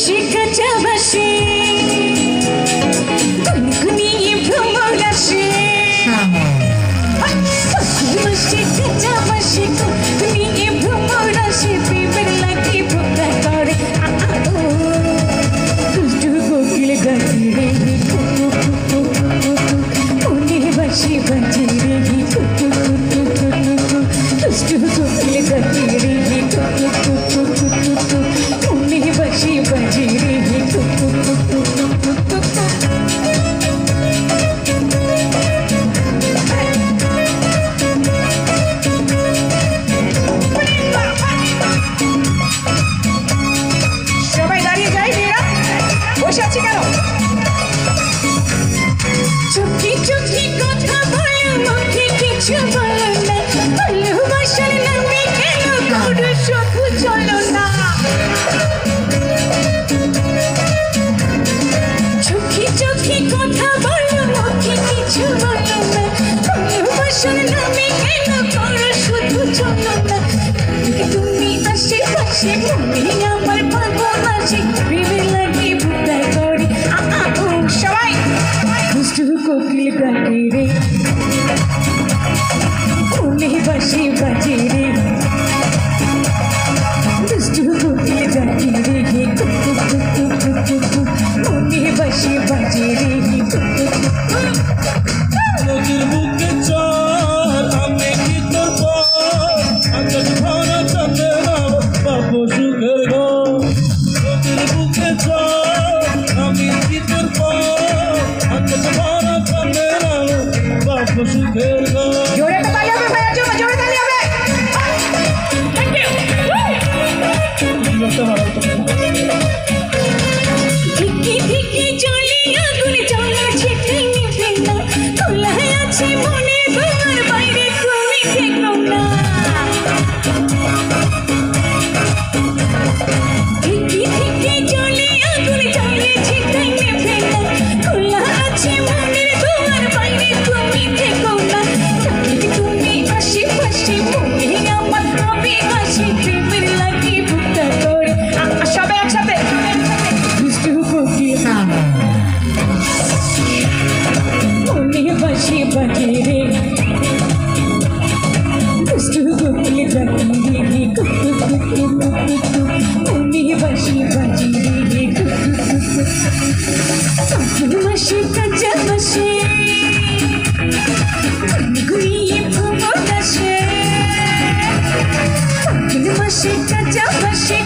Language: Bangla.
বাসি কাঁচা বাসি গুনগুনিয়ে ভ্রমর আসে ফাগুন মাসে কাঁচা বাসি গুনগুনিয়ে ভ্রমর আসে প্রেমের লাগে ভোকা করে দুষ্টু কোকিল গাছে রে মনের বাসি বাজে রে দুষ্টু কোকিল গাছে রে মনের বাসি বাজে রে সবাই দাঁড়িয়ে যাই মেয়েরা বসে আছি কেন চোখে চোখে কথা বলো মুখে কিছু বলো না ভালোবাসার নামে কেন করো শুধু চলো না চোখে চোখে কথা বলো মুখে কিছু বলো না ভালোবাসার নামে কেন করো শুধু চলো না তুমি আশেপাশে মনে আমার পাগল আছে প্রেমে লাগে ভুতায় করে সবাই দুষ্টু কোকিল ডাকে রে মনে বাসি বাজে রে দুষ্টু কোকিল ডাকে রে মনে বাসি বাজে রে নদীর বুকে চল আমি কি করব আকাশ ভরা চাঁদের বাবু সুখের ঘর নদীর বুকে চল আমি কি করব আকাশ ভরা চাঁদের বাবু সুখের ঘর জোরে তো তালি হবে ভাইয়া জোরে তালি হবে থ্যাংক ইউ ঠিকই ঠিকই চলে আগুন জ্বলা ছিটাই নিভে না খোলা আছে মনে তোমার বাইরে তুমি দেখো না ঠিকই ঠিকই চলে আগুন জ্বলা ছিটাই নিভে না খোলা আছে মনে তোমার বাইরে তুমি দেখো না তুমি আশেপাশে মনে আমার হবে হাসি প্রেমের লাগে ভুক্তা করে সবাই একসাথে দুষ্টু কোকিল মনে বাসি বাজে রে দুষ্টু কোকিল ডাকে রে মনে বাসি বাজে রে ফাগুন মাসে কাঁচা বাসে গুনগুনিয়ে ভ্রমর আসে ফাগুন মাসে কাঁচা বাসে